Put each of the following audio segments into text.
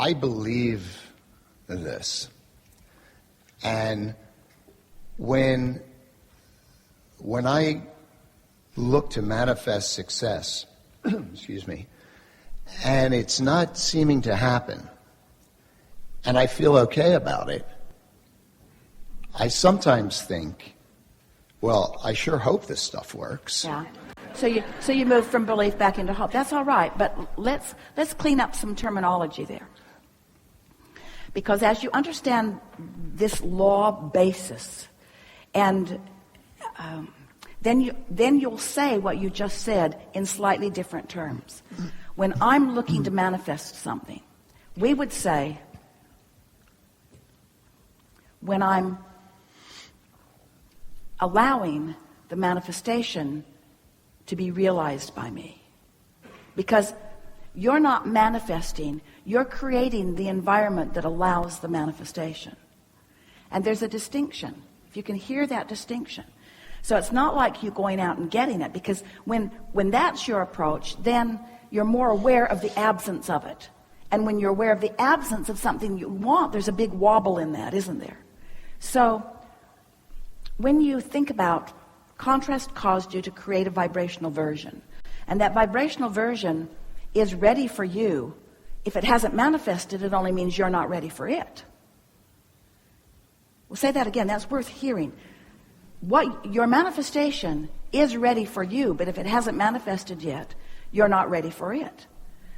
I believe this. And when I look to manifest success, excuse me, and it's not seeming to happen, and I feel okay about it, I sometimes think, well, I sure hope this stuff works. Yeah. So you move from belief back into hope. That's all right, but let's clean up some terminology there. Because as you understand this law basis, and then you'll say what you just said in slightly different terms. When I'm looking to manifest something, we would say, when I'm allowing the manifestation to be realized by me. Because you're not manifesting, you're creating the environment that allows the manifestation. And there's a distinction, if you can hear that distinction. So it's not like you going out and getting it, because when that's your approach, then you're more aware of the absence of it. And when you're aware of the absence of something you want, there's a big wobble in that, isn't there? So when you think about contrast caused you to create a vibrational version, and that vibrational version is ready for you. If it hasn't manifested, it only means you're not ready for it. We'll say that again. That's worth hearing. What your manifestation is ready for you, but if it hasn't manifested yet, you're not ready for it.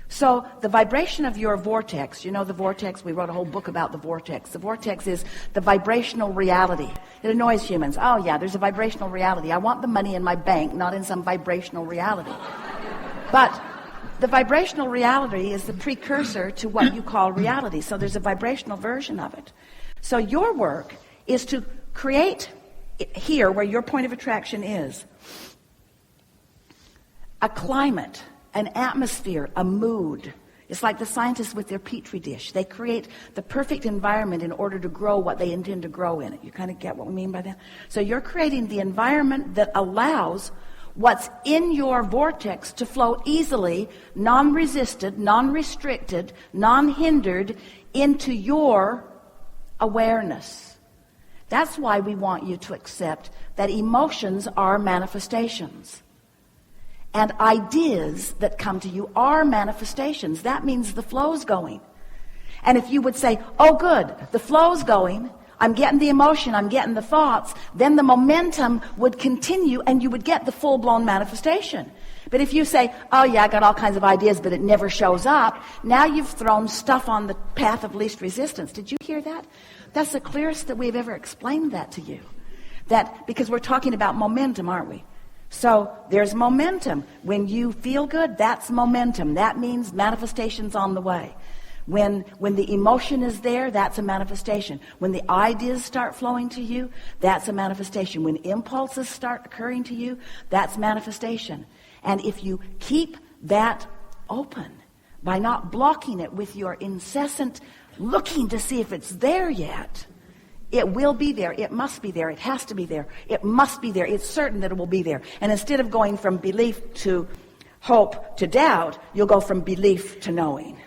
So the vibration of your vortex, you know the vortex, we wrote a whole book about the vortex. The vortex is the vibrational reality. It annoys humans. Oh yeah, there's a vibrational reality. I want the money in my bank, not in some vibrational reality. But the vibrational reality is the precursor to what you call reality. So there's a vibrational version of it. So your work is to create here, where your point of attraction is, a climate, an atmosphere, a mood. It's like the scientists with their petri dish. They create the perfect environment in order to grow what they intend to grow in it. You kind of get what we mean by that? So you're creating the environment that allows what's in your vortex to flow easily, non-resisted, non-restricted, non-hindered into your awareness. That's why we want you to accept that emotions are manifestations. And ideas that come to you are manifestations. That means the flow's going. And if you would say, oh good, the flow's going, I'm getting the emotion, I'm getting the thoughts, then the momentum would continue and you would get the full-blown manifestation. But if you say, oh yeah, I got all kinds of ideas, but it never shows up, now you've thrown stuff on the path of least resistance. Did you hear that? That's the clearest that we've ever explained that to you. That, because we're talking about momentum, aren't we? So there's momentum. When you feel good, that's momentum. That means manifestation's on the way. When the emotion is there, that's a manifestation. When the ideas start flowing to you, that's a manifestation. When impulses start occurring to you, that's manifestation. And if you keep that open by not blocking it with your incessant looking to see if it's there yet, it will be there. It must be there. It has to be there. It must be there. It's certain that it will be there. And instead of going from belief to hope to doubt, you'll go from belief to knowing.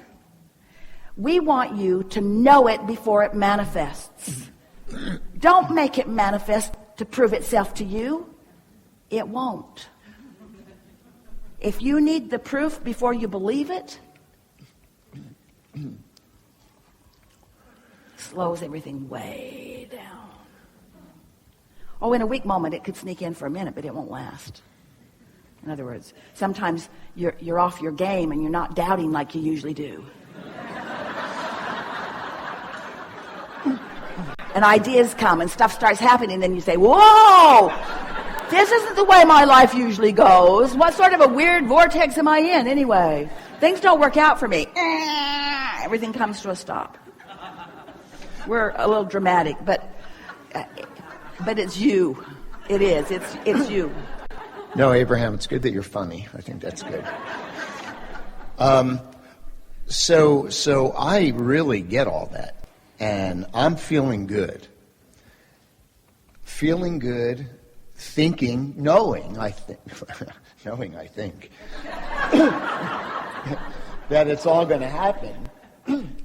We want you to know it before it manifests. Don't make it manifest to prove itself to you. It won't. If you need the proof before you believe it, slows everything way down. Oh, in a weak moment, it could sneak in for a minute, but it won't last. In other words, sometimes you're off your game and you're not doubting like you usually do. And ideas come and stuff starts happening, and then you say, whoa, this isn't the way my life usually goes. What sort of a weird vortex am I in anyway? Things don't work out for me. Everything comes to a stop. We're a little dramatic, but it's you. It is. It's you. No, Abraham, it's good that you're funny. I think that's good. So I really get all that, and I'm feeling good. Feeling good, thinking, knowing, I think, that it's all going to happen.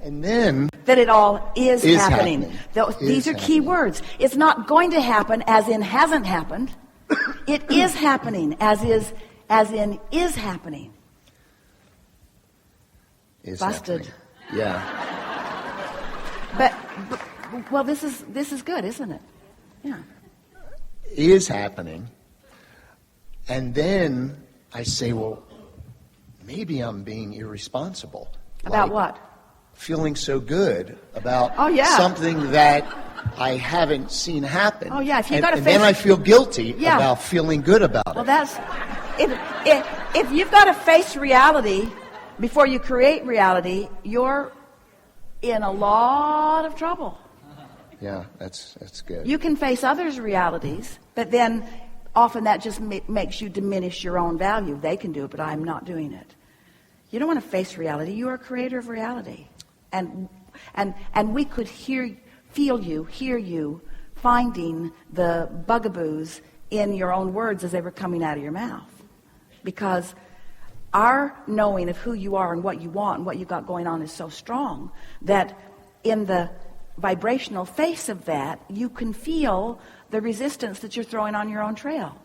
And then that it all is happening. These are key happening. words. It's not going to happen as in hasn't happened. It is happening as in is happening. Is Busted. happening. Yeah. But well, this is good, isn't it? Yeah. Is happening. And then I say, well, maybe I'm being irresponsible. About Like, what? feeling so good about yeah. something that I haven't seen happen. Oh, yeah, if you and, gotta and then face- I feel guilty Yeah. about feeling good about Well, it. that's if you've got to face reality before you create reality, you're in a lot of trouble. Yeah, that's good. You can face others' realities, but then often that just makes you diminish your own value. They can do it, but I'm not doing it. You don't want to face reality. You are a creator of reality. And we could hear you finding the bugaboos in your own words as they were coming out of your mouth. Because our knowing of who you are and what you want and what you got going on is so strong that in the vibrational face of that, you can feel the resistance that you're throwing on your own trail.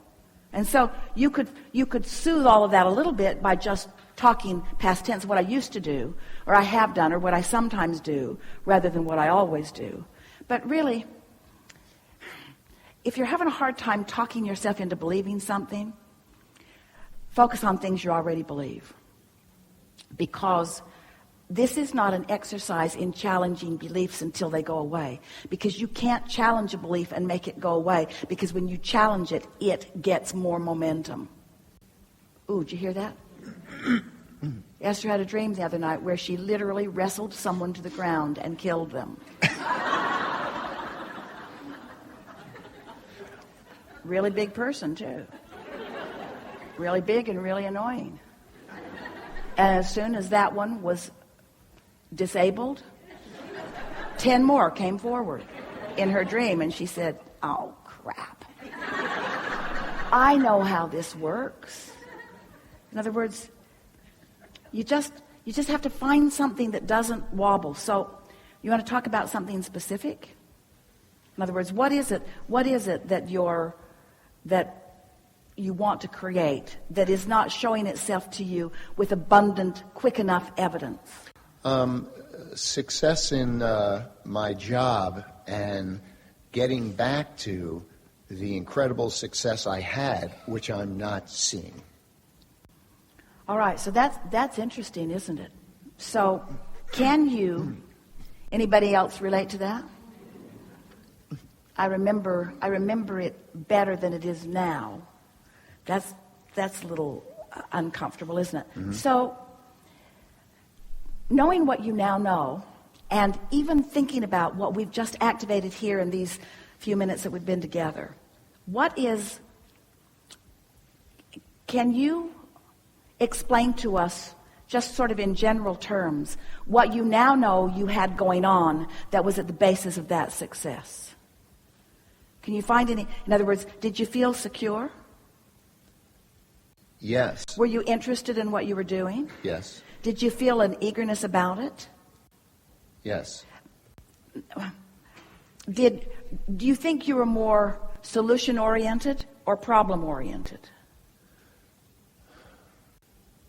And so you could soothe all of that a little bit by just talking past tense, what I used to do, or I have done, or what I sometimes do, rather than what I always do. But really, if you're having a hard time talking yourself into believing something, focus on things you already believe. Because this is not an exercise in challenging beliefs until they go away. Because you can't challenge a belief and make it go away. Because when you challenge it, it gets more momentum. Ooh, did you hear that? Esther had a dream the other night where she literally wrestled someone to the ground and killed them. Really big person, too. Really big and really annoying. And as soon as that one was disabled, 10 more came forward in her dream, and she said, oh, crap. I know how this works. In other words, you just have to find something that doesn't wobble. So you want to talk about something specific? In other words, what is it that you want to create that is not showing itself to you with abundant, quick enough evidence? Success in my job and getting back to the incredible success I had, which I'm not seeing. All right, so that's interesting, isn't it? So anybody else relate to that? I remember it better than it is now. That's a little uncomfortable, isn't it? Mm-hmm. So, knowing what you now know, and even thinking about what we've just activated here in these few minutes that we've been together, can you explain to us, just sort of in general terms, what you now know you had going on that was at the basis of that success? Can you find any? In other words, did you feel secure? Yes. Were you interested in what you were doing? Yes. Did you feel an eagerness about it? Yes. Do you think you were more solution-oriented or problem-oriented?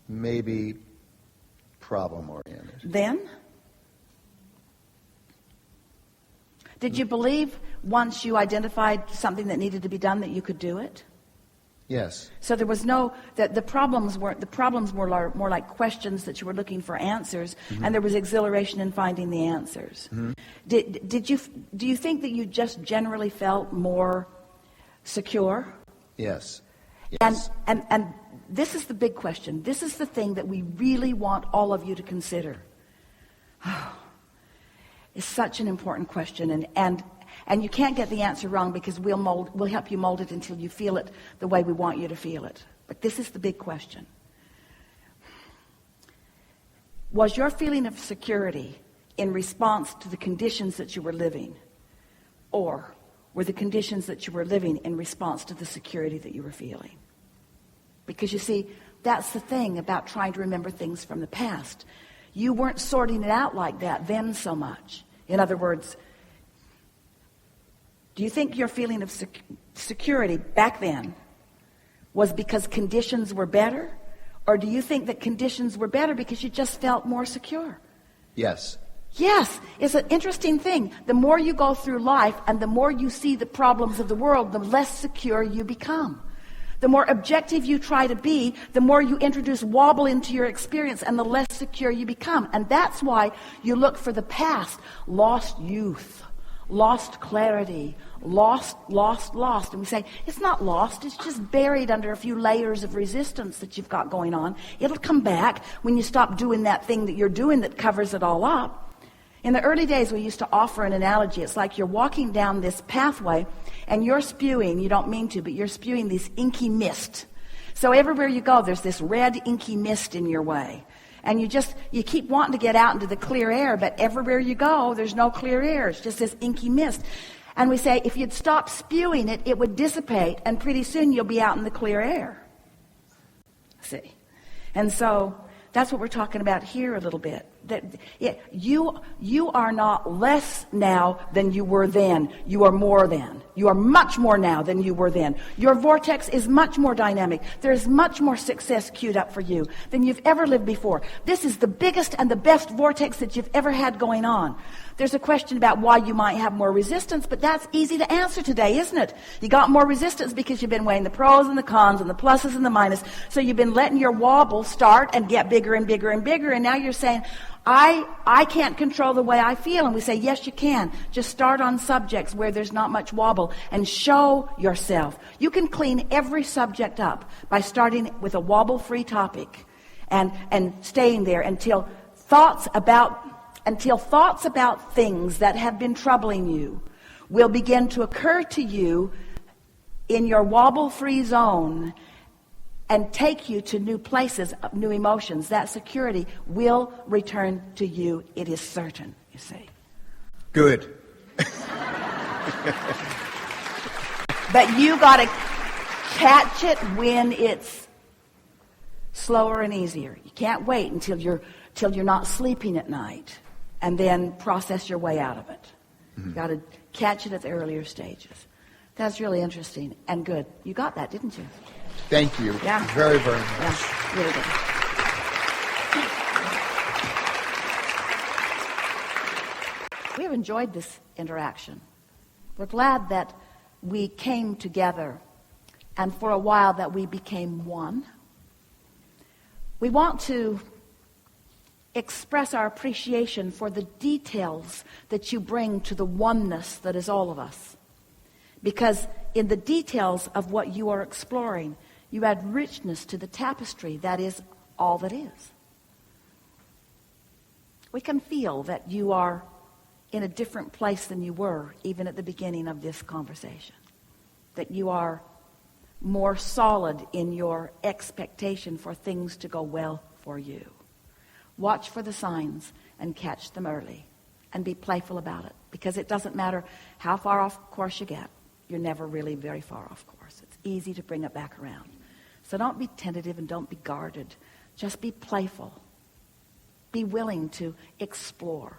Maybe problem-oriented. Then? Did you believe once you identified something that needed to be done that you could do it? Yes. So there was that the problems were more like questions that you were looking for answers, mm-hmm. and there was exhilaration in finding the answers. Mm-hmm. Do you think that you just generally felt more secure? Yes. Yes. And this is the big question. This is the thing that we really want all of you to consider. It's such an important question, and you can't get the answer wrong because we'll help you mold it until you feel it the way we want you to feel it. But this is the big question. Was your feeling of security in response to the conditions that you were living, or were the conditions that you were living in response to the security that you were feeling? Because you see, that's the thing about trying to remember things from the past. You weren't sorting it out like that then so much. In other words, do you think your feeling of security back then was because conditions were better? Or do you think that conditions were better because you just felt more secure? Yes. Yes, it's an interesting thing. The more you go through life and the more you see the problems of the world, the less secure you become. The more objective you try to be, the more you introduce wobble into your experience and the less secure you become. And that's why you look for the past. Lost youth, lost clarity, lost. And we say, it's not lost, it's just buried under a few layers of resistance that you've got going on. It'll come back when you stop doing that thing that you're doing that covers it all up. In the early days, we used to offer an analogy. It's like you're walking down this pathway and you're spewing, you don't mean to, but you're spewing this inky mist. So everywhere you go, there's this red inky mist in your way. And you keep wanting to get out into the clear air, but everywhere you go, there's no clear air. It's just this inky mist. And we say, if you'd stop spewing it, it would dissipate, and pretty soon you'll be out in the clear air. See? And so that's what we're talking about here a little bit. That you are not less now than you were then. You are more than. You are much more now than you were then. Your vortex is much more dynamic. There is much more success queued up for you than you've ever lived before. This is the biggest and the best vortex that you've ever had going on. There's a question about why you might have more resistance, but that's easy to answer today, isn't it? You got more resistance because you've been weighing the pros and the cons and the pluses and the minuses. So you've been letting your wobble start and get bigger and bigger and bigger, and now you're saying, I can't control the way I feel. And we say, yes, you can. Just start on subjects where there's not much wobble and show yourself. You can clean every subject up by starting with a wobble-free topic and staying there until thoughts about things that have been troubling you will begin to occur to you in your wobble-free zone and take you to new places, new emotions. That security will return to you. It is certain, you see. Good. But you got to catch it when it's slower and easier. You can't wait until you're not sleeping at night and then process your way out of it. You got to catch it at the earlier stages. That's really interesting and good. You got that, didn't you? Thank you. Yeah. Very, very much. Yeah, really good. We have enjoyed this interaction. We're glad that we came together and for a while that we became one. We want to express our appreciation for the details that you bring to the oneness that is all of us. Because in the details of what you are exploring, you add richness to the tapestry that is all that is. We can feel that you are in a different place than you were even at the beginning of this conversation. That you are more solid in your expectation for things to go well for you. Watch for the signs and catch them early and be playful about it, because it doesn't matter how far off course you get. You're never really very far off course. It's easy to bring it back around. So don't be tentative and don't be guarded. Just be playful. Be willing to explore.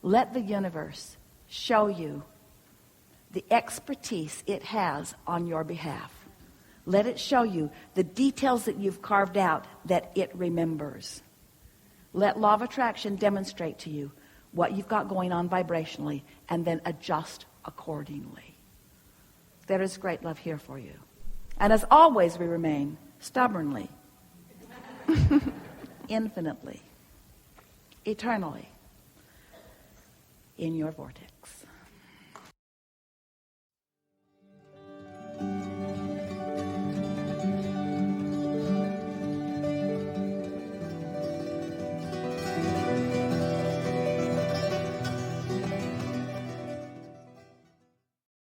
Let the universe show you the expertise it has on your behalf. Let it show you the details that you've carved out that it remembers. Let law of attraction demonstrate to you what you've got going on vibrationally and then adjust accordingly. There is great love here for you. And as always, we remain stubbornly, infinitely, eternally in your vortex.